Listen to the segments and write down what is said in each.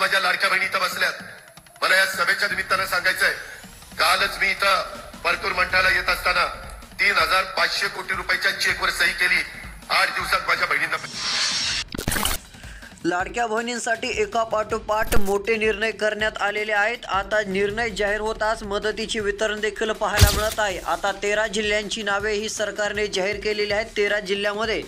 माझ्या लाडक्या बहिणी इथं बसल्यात. मला या सभेच्या निमित्तानं सांगायचंय, कालच मी इथं परतूर मंठाला येत असताना 3,500 कोटी रुपयाच्या चेकवर सही केली. 8 दिवसात माझ्या बहिणींना लाडक्या बहिणींसाठी एकापाठोपाठ मोठे निर्णय करण्यात आलेले आहेत. आता निर्णय जाहीर होताच मदतीचे वितरण देखील पाहायला मिळत आहे. आता 13 जिल्ह्यांची नावे ही सरकारने जाहीर केलेली आहेत. 13 जिल्ह्यामध्ये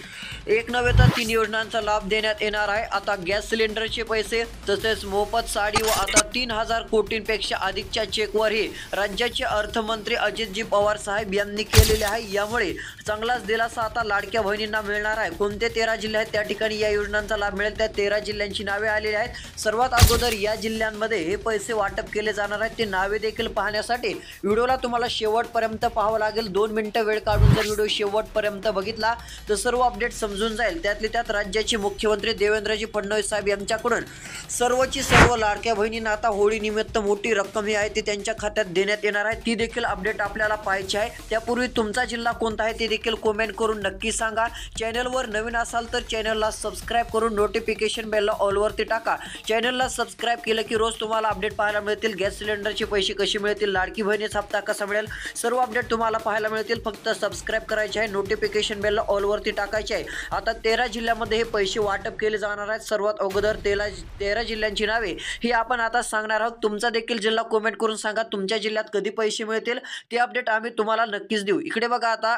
एक नव्हे तर 3 योजनांचा लाभ देण्यात येणार आहे. आता गॅस सिलेंडरचे पैसे तसेच मोफत साडी व आता 3,000 कोटींपेक्षा अधिकच्या चेकवरही राज्याचे अर्थमंत्री अजितजी पवार साहेब यांनी केलेले आहे. यामुळे चांगलाच दिलासा आता लाडक्या बहिणींना मिळणार आहे. कोणते 13 जिल्हे आहेत त्या ठिकाणी या योजनांचा लाभ मिळेल, त्या 13 जिल्ह्यांची नावे आलेली आहेत. सर्वात अगोदर या जिल्ह्यांमध्ये हे पैसे वाटप केले जाणार आहेत. ते नावे देखील पाहण्यासाठी व्हिडिओला तुम्हाला शेवटपर्यंत पाहावं लागेल. 2 मिनिटं वेळ काढून जर व्हिडिओ शेवटपर्यंत बघितला तर सर्व अपडेट समजून जाईल. त्यातले त्यात राज्याचे मुख्यमंत्री देवेंद्रजी फडणवीस साहेब यांच्याकडून सर्वची सर्व लाडक्या बहिणींना आता होळी निमित्त मोठी रक्कम ही आहे ती त्यांच्या खात्यात देण्यात येणार आहे. ती देखील अपडेट आपल्याला पाहायची आहे. त्यापूर्वी तुमचा जिल्हा कोणता आहे ते देखील कमेंट करून नक्की सांगा. चॅनलवर नवीन असाल तर चॅनलला सबस्क्राईब करून नोटिफिकेशन बेलला ऑलवरती टाका. चॅनलला सबस्क्राईब केलं की रोज तुम्हाला अपडेट पाहायला मिळतील. गॅस सिलेंडरचे पैसे कसे मिळतील, लाडकी बहिणीचा हप्ता कसा मिळेल, सर्व अपडेट तुम्हाला पाहायला मिळतील. फक्त सबस्क्राईब करायचे आहे, नोटिफिकेशन बेलला ऑलवरती टाकायचे आहे. आता 13 जिल्ह्यामध्ये हे पैसे वाटप केले जाणार आहेत. सर्वात अगोदर 13 जिल्ह्यांची नावे ही आपण आता सांगणार आहोत. तुमचा देखील जिल्हा कमेंट करून सांगा तुमच्या जिल्ह्यात कधी पैसे मिळतील, ते अपडेट आम्ही तुम्हाला नक्कीच देऊ. इकडे बघा, आता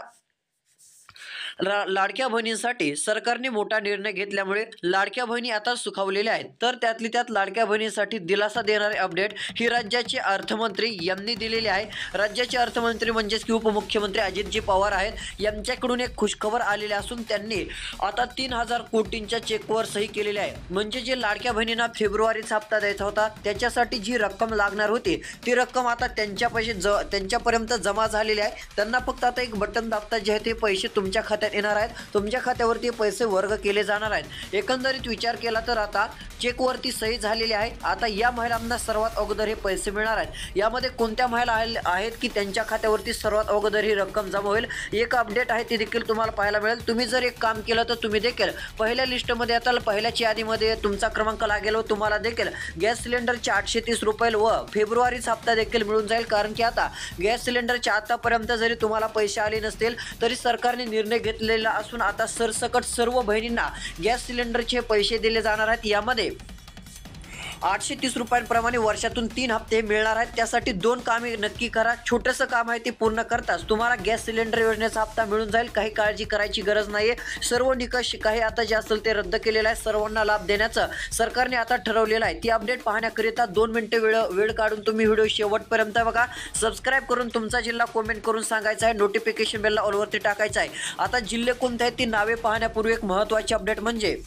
लाडक्या बहिणींसाठी सरकारने मोठा निर्णय घेतल्यामुळे लाडक्या बहिणी आता सुखावलेल्या आहेत. तर त्यातली त्यात लाडक्या बहिणींसाठी दिलासा देणारे अपडेट ही राज्याचे अर्थमंत्री यांनी दिलेली आहे. राज्याचे अर्थमंत्री म्हणजेच की उपमुख्यमंत्री अजितजी पवार आहेत. यांच्याकडून एक खुशखबर आलेली असून त्यांनी आता 3,000 कोटींच्या चेकवर सही केलेली आहे. म्हणजे जे लाडक्या बहिणींना फेब्रुवारीचा हप्ता द्यायचा होता त्याच्यासाठी जी रक्कम लागणार होती ती रक्कम आता त्यांच्यापर्यंत जमा झालेली आहे. त्यांना फक्त आता एक बटन दाबता जे आहे ते पैसे तुमच्या खात्यात येणार आहेत. तुमच्या खात्यावरती पैसे वर्ग केले जाणार आहेत. एकंदरीत विचार केला तर आता चेकवरती सही झालेली आहे. आता या महिलांना सर्वात अगोदर हे पैसे मिळणार आहेत. यामध्ये कोणत्या महिला आहेत की त्यांच्या खात्यावरती सर्वात अगोदर ही रक्कम जमा होईल, एक अपडेट आहे ते देखील तुम्हाला पाहायला मिळेल. तुम्ही जर एक काम केलं तर तुम्ही देखील पहिल्या लिस्टमध्ये आता पहिल्याची यादीमध्ये तुमचा क्रमांक लागेल व तुम्हाला देखील गॅस सिलेंडरचे 830 रुपये व फेब्रुवारीचा हप्ता देखील मिळून जाईल. कारण की आता गॅस सिलेंडरच्या आतापर्यंत जरी तुम्हाला पैसे आले नसतील तरी सरकारने निर्णय घेतलेला असून आता सरसकट सर्व बहिणींना गॅस सिलेंडरचे पैसे दिले जाणार आहेत. यामध्ये 830 रुपयांप्रमाणे वर्षातून 3 हप्ते मिळणार आहेत. त्यासाठी 2 कामे नक्की करा. छोटंसं काम आहे ते पूर्ण करताच तुम्हाला गॅस सिलेंडर योजनेचा हप्ता मिळून जाईल. काही काळजी करायची गरज नाही आहे. सर्व निकष काही आता जे असेल ते रद्द केलेलं आहे. सर्वांना लाभ देण्याचं सरकारने आता ठरवलेलं आहे. ती अपडेट पाहण्याकरिता 2 मिनिटं वेळ काढून तुम्ही व्हिडिओ शेवटपर्यंत बघा. सबस्क्राईब करून तुमचा जिल्हा कमेंट करून सांगायचा आहे. नोटिफिकेशन बेलला ऑलवरती टाकायचं आहे. आता जिल्हे कोणते आहेत ती नावे पाहण्यापूर्वी एक महत्त्वाची अपडेट म्हणजे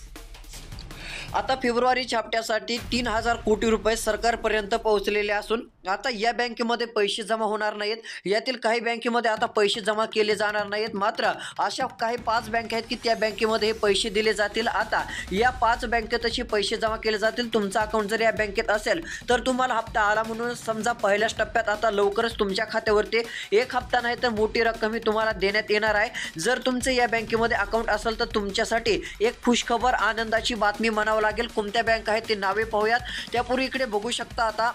आता फेब्रुवारीच्या हप्त्यासाठी 3,000 कोटी रुपये सरकारपर्यंत पोहोचलेले असून आता या बँकेमध्ये पैसे जमा होणार नाहीत. यातील काही बँकेमध्ये आता पैसे जमा केले जाणार नाहीत. मात्र अशा काही 5 बँक आहेत की त्या बँकेमध्ये हे पैसे दिले जातील. आता या 5 बँकेतही पैसे जमा केले जातील. तुमचा अकाउंट जर या बँकेत असेल तर तुम्हाला हप्ता आला म्हणून समजा. पहिल्याच टप्प्यात आता लवकरच तुमच्या खात्यावरती एक हप्ता नाही तर मोठी रक्कम ही तुम्हाला देण्यात येणार आहे. जर तुमचे या बँकेमध्ये अकाउंट असेल तर तुमच्यासाठी एक खुशखबर, आनंदाची बातमी म्हणावं लागेल. कोणत्या बँक आहेत ते नावे पाहूयात. त्यापूर्वी इकडे बघू शकता, आता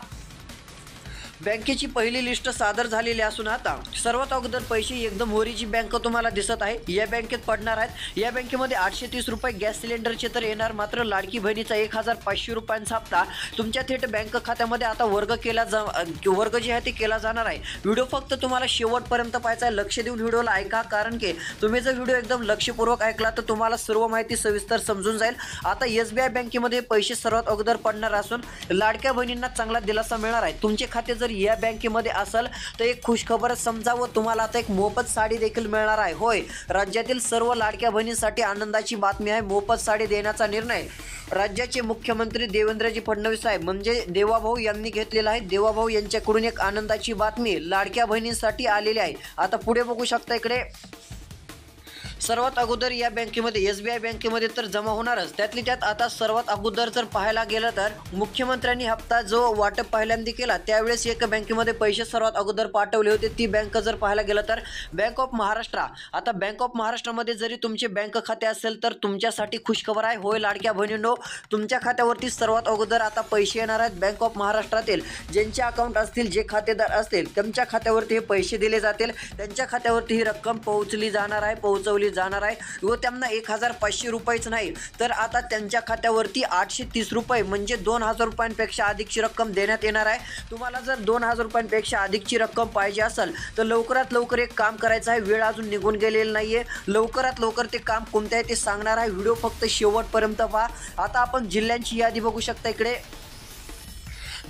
बँकेची पहिली लिस्ट सादर झालेली असून आता सर्वात अगोदर पैसे एकदम वरीची बँक तुम्हाला दिसत आहे या बँकेत पडणार आहेत. या बँकेमध्ये 830 रुपये गॅस सिलेंडरचे तर येणार. मात्र लाडकी बहिणीचा 1,500 रुपयांचा हप्ता तुमच्या थेट बँक खात्यामध्ये आता वर्ग जे आहे ते केला जाणार आहे. व्हिडिओ फक्त तुम्हाला शेवटपर्यंत पाहायचा आहे. लक्ष देऊन व्हिडिओला ऐका, कारण की तुम्ही जर व्हिडिओ एकदम लक्षपूर्वक ऐकला तर तुम्हाला सर्व माहिती सविस्तर समजून जाईल. आता SBI बँकेमध्ये पैसे सर्वात अगोदर पडणार असून लाडक्या बहिणींना चांगला दिलासा मिळणार आहे. तुमचे खाते जर या बँकेमध्ये असेल तर एक खुशखबर समजा व तुम्हाला आता एक मोफत साडी देखील मिळणार आहे. होय, राज्यातील सर्व लाडक्या बहिणींसाठी आनंदाची बातमी आहे. मोफत साडी देण्याचा निर्णय राज्याचे मुख्यमंत्री देवेंद्रजी फडणवीस साहेब म्हणजे देवाभाऊ यांनी घेतलेला आहे. देवाभाऊ यांच्याकडून एक आनंदाची बातमी लाडक्या बहिणींसाठी आलेली आहे. आता पुढे बघू शकता, इकडे सर्वात अगोदर या बँकेमध्ये SBI बँकेमध्ये तर जमा होणारच. त्यातली त्यात आता सर्वात अगोदर जर पाहायला गेलं तर मुख्यमंत्र्यांनी हप्ता जो वाटप पहिल्यांदा केला त्यावेळेस एक बँकेमध्ये पैसे सर्वात अगोदर पाठवले होते. ती बँक जर पाहायला गेलं तर बँक ऑफ महाराष्ट्र. आता बँक ऑफ महाराष्ट्रामध्ये जरी तुमचे बँक खाते असेल तर तुमच्यासाठी खुशखबर आहे. होय लाडक्या बहिणींनो, तुमच्या खात्यावरती सर्वात अगोदर आता पैसे येणार आहेत. बँक ऑफ महाराष्ट्रातील ज्यांचे अकाउंट असतील, जे खातेदार असतील त्यांच्या खात्यावरती हे पैसे दिले जातील. त्यांच्या खात्यावरती ही रक्कम पोहोचवली जाणार आहे व त्यांना 1,500 रुपयेच नाही तर आता त्यांच्या खात्यावरती 830 रुपये म्हणजे 2,000 रुपयांपेक्षा अधिकची रक्कम देण्यात येणार आहे. तुम्हाला जर 2,000 रुपयांपेक्षा अधिकची रक्कम पाहिजे असेल तर लवकरात लवकर एक काम करायचं आहे. वेळ अजून निघून गेलेली नाहीये. लवकरात लवकर ते काम कोणते आहे ते सांगणार आहे. व्हिडिओ फक्त शेवटपर्यंत पहा. आता आपण जिल्ह्यांची यादी बघू शकता. इकडे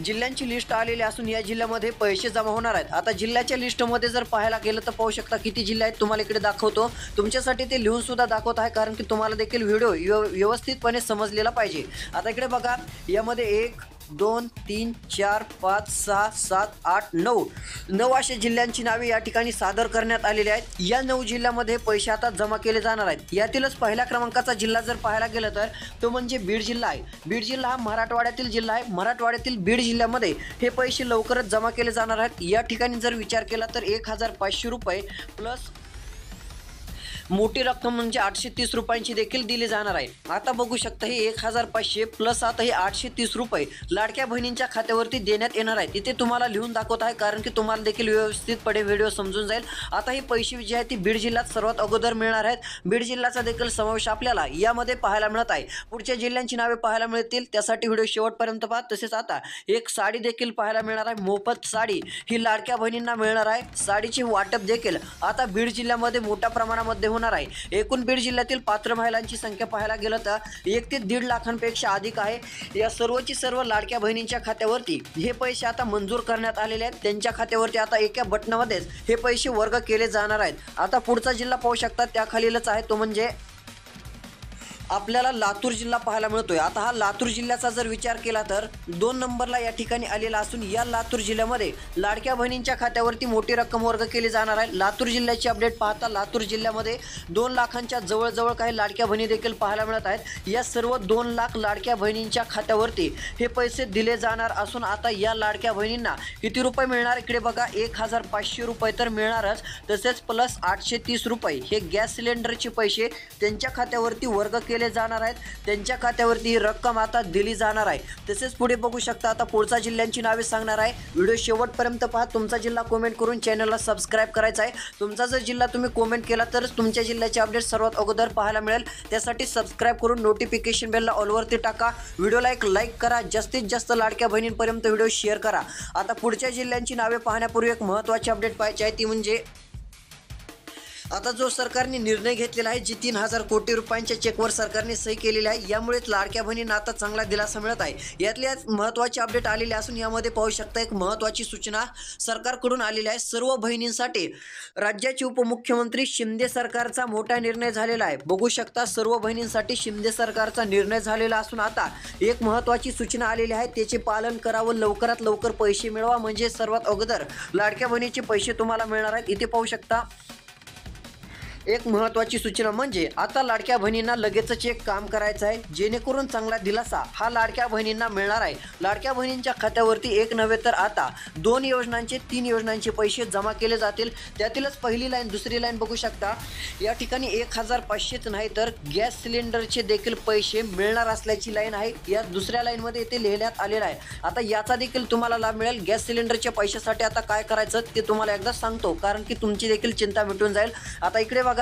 जिल्ह्यांची लिस्ट आलेली असून या जिल्ह्यामध्ये पैसे जमा होणार आहेत. आता जिल्ह्याच्या लिस्टमध्ये जर पाहायला गेलं तर पाहू शकता किती जिल्हे आहेत. तुम्हाला इकडे दाखवतो. तुमच्यासाठी ते लिहून सुद्धा दाखवत आहे कारण की तुम्हाला देखील व्हिडिओ व्यवस्थितपणे समजलेला पाहिजे. आता इकडे बघा, यामध्ये 1 2 3 4 5 6 7 8 9 अशा जिल्ह्यांची नावे या ठिकाणी सादर करण्यात आलेली आहेत. या 9 जिल्ह्यामध्ये पैसे आता जमा केले जाणार आहेत. यातीलच पहिल्या क्रमांकाचा जिल्हा जर पाहायला गेलं तर तो म्हणजे बीड जिल्हा आहे. बीड जिल्हा हा मराठवाड्यातील जिल्हा आहे. मराठवाड्यातील बीड जिल्ह्यामध्ये हे पैसे लवकरच जमा केले जाणार आहेत. या ठिकाणी जर विचार केला तर 1,500 रुपये प्लस मोठी रक्कम म्हणजे 830 रुपयांची देखील दिली जाणार आहे. आता बघू शकता हे 1,500 प्लस आता हे 830 रुपये लाडक्या बहिणींच्या खात्यावरती देण्यात येणार आहेत. इथे तुम्हाला लिहून दाखवत आहे कारण की तुम्हाला देखील व्यवस्थितपणे व्हिडिओ समजून जाईल. आता हे पैसे जे आहेत ते बीड जिल्ह्यात सर्वात अगोदर मिळणार आहेत. बीड जिल्ह्याचा देखील समावेश आपल्याला यामध्ये पाहायला मिळत आहे. पुढच्या जिल्ह्यांची नावे पाहायला मिळतील त्यासाठी व्हिडिओ शेवटपर्यंत पहा. तसेच आता एक साडी देखील पाहायला मिळणार आहे. मोफत साडी ही लाडक्या बहिणींना मिळणार आहे. साडीचे वाटप देखील आता बीड जिल्ह्यामध्ये मोठ्या प्रमाणामध्ये होणार आहे. एकूण बीड जिल्ह्यातील पात्र महिलांची संख्या पाहायला गेलं तर 1 ते 1.5 लाखांपेक्षा अधिक आहे. या सर्व लाडक्या बहिणींच्या खात्यावरती हे पैसे आता मंजूर करण्यात आलेले आहेत. त्यांच्या खात्यावरती आता एका बटनामध्येच हे पैसे वर्ग केले जाणार आहेत. आता पुढचा जिल्हा पाहू शकता त्याखालीलच आहे तो म्हणजे आपल्याला लातूर जिल्हा पाहायला मिळतोय. आता हा लातूर जिल्ह्याचा जर विचार केला तर 2 नंबरला या ठिकाणी आलेला असून या लातूर जिल्ह्यामध्ये लाडक्या बहिणींच्या खात्यावरती मोठी रक्कम वर्ग केली जाणार आहे. लातूर जिल्ह्याची अपडेट पाहता लातूर जिल्ह्यामध्ये 2 लाखांच्या जवळ काही लाडक्या बहिणी देखील पाहायला मिळत आहेत. या सर्व 2 लाख लाडक्या बहिणींच्या खात्यावरती हे पैसे दिले जाणार असून आता या लाडक्या बहिणींना किती रुपये मिळणार इकडे बघा 1,500 रुपये तर मिळणारच. तसेच प्लस 830 रुपये हे गॅस सिलेंडरचे पैसे त्यांच्या खात्यावरती वर्ग केले जाणार आहेत. त्यांच्या खात्यावरती ही रक्कम आता दिली जाणार आहे. तसेच पुढे बघू शकता आता पुढच्या जिल्ह्यांची नावे सांगणार आहे. व्हिडिओ शेवटपर्यंत पहा. तुमचा जिल्हा कमेंट करून चॅनलला सबस्क्राईब करायचा आहे. तुमचा जर जिल्हा तुम्ही कमेंट केला तरच तुमच्या जिल्ह्याचे अपडेट सर्वात अगोदर पाहायला मिळेल. त्यासाठी सबस्क्राईब करून नोटिफिकेशन बेलला ऑलवरती टाका. व्हिडिओला एक लाईक करा. जास्तीत जास्त लाडक्या बहिणींपर्यंत व्हिडिओ शेअर करा. आता पुढच्या जिल्ह्यांची नावे पाहण्यापूर्वी एक महत्त्वाची अपडेट पाहायची आहे ती म्हणजे आता जो सरकारने निर्णय घेतलेला आहे, जी 3,000 कोटी रुपयांच्या चेकवर सरकारने सही केलेली आहे, यामुळेच लाडक्या बहिणींना आता चांगला दिलासा मिळत आहे. यातल्या महत्त्वाची अपडेट आलेली असून यामध्ये पाहू शकता एक महत्त्वाची सूचना सरकारकडून आलेली आहे. सर्व बहिणींसाठी राज्याचे उपमुख्यमंत्री शिंदे सरकारचा मोठा निर्णय झालेला आहे. बघू शकता सर्व बहिणींसाठी शिंदे सरकारचा निर्णय झालेला असून आता एक महत्त्वाची सूचना आलेली आहे. त्याचे पालन करावं. लवकरात लवकर पैसे मिळवा म्हणजे सर्वात अगोदर लाडक्या बहिणीचे पैसे तुम्हाला मिळणार आहेत. इथे पाहू शकता एक महत्त्वाची सूचना म्हणजे आता लाडक्या बहिणींना लगेचच एक काम करायचं आहे जेणेकरून चांगला दिलासा हा लाडक्या बहिणींना मिळणार आहे. लाडक्या बहिणींच्या खात्यावरती एक नव्हे तर आता 2 योजनांचे 3 योजनांचे पैसे जमा केले जातील. त्यातीलच पहिली लाईन दुसरी लाईन बघू शकता. या ठिकाणी 1,500च नाही तर गॅस सिलेंडरचे देखील पैसे मिळणार असल्याची लाईन आहे. या दुसऱ्या लाईनमध्ये इथे लिहिण्यात आलेलं आहे. आता याचा देखील तुम्हाला लाभ मिळेल. गॅस सिलेंडरच्या पैशासाठी आता काय करायचं ते तुम्हाला एकदा सांगतो कारण की तुमची देखील चिंता मिटून जाईल. आता इकडे बघा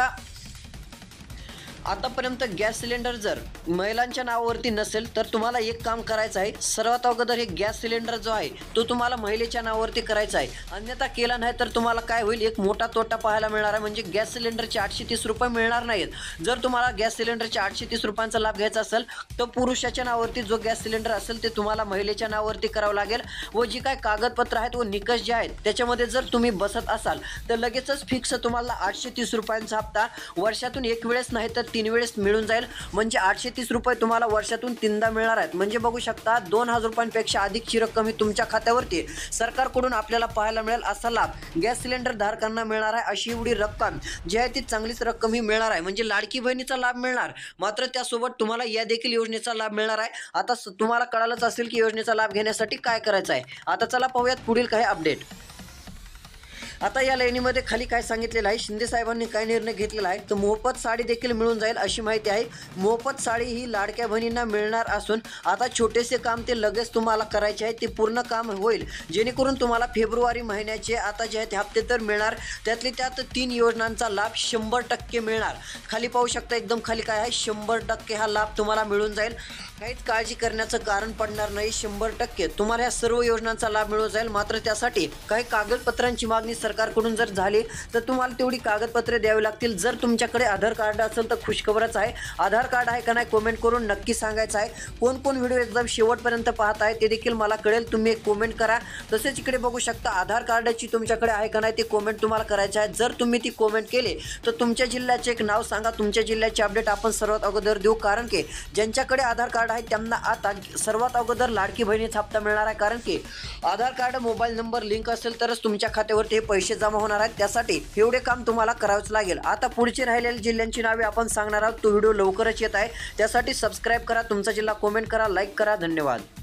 आतापर्यंत गॅस सिलेंडर जर महिलांच्या नावावरती नसेल तर तुम्हाला एक काम करायचं आहे. सर्वात अगोदर हे गॅस सिलेंडर जो आहे तो तुम्हाला महिलेच्या नावावरती करायचा आहे. अन्यथा केला नाही तर तुम्हाला काय होईल एक मोठा तोटा पाहायला मिळणार आहे म्हणजे गॅस सिलेंडरचे 830 रुपये मिळणार नाहीत. जर तुम्हाला गॅस सिलेंडरच्या 830 रुपयांचा लाभ घ्यायचा असेल तर पुरुषाच्या नावावरती जो गॅस सिलेंडर असेल ते तुम्हाला महिलेच्या नावावरती करावं लागेल व जी काय कागदपत्र आहेत व निकष जे आहेत त्याच्यामध्ये जर तुम्ही बसत असाल तर लगेचच फिक्स तुम्हाला 830 रुपयांचा हप्ता वर्षातून एक वेळेस नाही तर 3 वेळेस मिळून जाईल. म्हणजे 830 रुपये तुम्हाला वर्षातून 3दा मिळणार आहेत. म्हणजे बघू शकता 2000 रुपयांपेक्षा अधिकची रक्कम ही तुमच्या खात्यावरती सरकारकडून आपल्याला पाहायला मिळेल. असा लाभ गॅस सिलेंडर धारकांना मिळणार आहे. अशी एवढी रक्कम जी आहे ती चांगलीच रक्कम ही मिळणार आहे. म्हणजे लाडकी बहिणीचा लाभ मिळणार, मात्र त्यासोबत तुम्हाला या देखील योजनेचा लाभ मिळणार आहे. आता तुम्हाला कळालंच असेल की योजनेचा लाभ घेण्यासाठी काय करायचं आहे. आता चला पाहूयात पुढील काही अपडेट. आता या लाईनीमध्ये खाली काय सांगितलेलं आहे, शिंदे साहेबांनी काय निर्णय घेतलेला आहे, तर मोफत साडी देखील मिळून जाईल अशी माहिती आहे. मोफत साडी ही लाडक्या बहिणींना मिळणार असून आता छोटेसे काम ते लगेच तुम्हाला करायचे आहे. ते पूर्ण काम होईल जेणेकरून तुम्हाला फेब्रुवारी महिन्याचे आता जे आहेत हप्ते तर मिळणार. त्यातले त्यात 3 योजनांचा लाभ 100% मिळणार. खाली पाहू शकता एकदम खाली काय आहे, 100% हा लाभ तुम्हाला मिळून जाईल. काहीच काळजी करण्याचं कारण पडणार नाही. 100% तुम्हाला या सर्व योजनांचा लाभ मिळून जाईल. मात्र त्यासाठी काही कागदपत्रांची मागणी सरकारकडून जर झाली तर तुम्हाला तेवढी कागदपत्रे द्यावी लागतील. जर तुमच्याकडे आधार कार्ड असेल तर खुशखबरच आहे. आधार कार्ड आहे का नाही कमेंट करून नक्की सांगायचं आहे. कोण कोण व्हिडिओ एकदम शेवटपर्यंत पाहत आहे ते देखील मला कळेल. तुम्ही एक कमेंट करा. तसेच इकडे बघू शकता आधार कार्डाची तुमच्याकडे आहे का नाही ते कमेंट तुम्हाला करायचे आहे. जर तुम्ही ती कमेंट केली तर तुमच्या जिल्ह्याचे एक नाव सांगा. तुमच्या जिल्ह्याचे अपडेट आपण सर्वात अगोदर देऊ. कारण की ज्यांच्याकडे आधार कार्ड आहे त्यांना आता सर्वात अगोदर लाडकी बहिणीचा हप्ता मिळणार आहे. कारण की आधार कार्ड मोबाईल नंबर लिंक असेल तरच तुमच्या खात्यावरती हे पैसे जमा होणार आहेत. त्यासाठी एवढे काम तुम्हाला करावंच लागेल. आता पुढची राहिलेल्या जिल्ह्यांची नावे आपण सांगणार आहोत. तो व्हिडिओ लवकरच येत आहे. त्यासाठी सबस्क्राईब करा, तुमचा जिल्हा कमेंट करा, लाईक करा. धन्यवाद.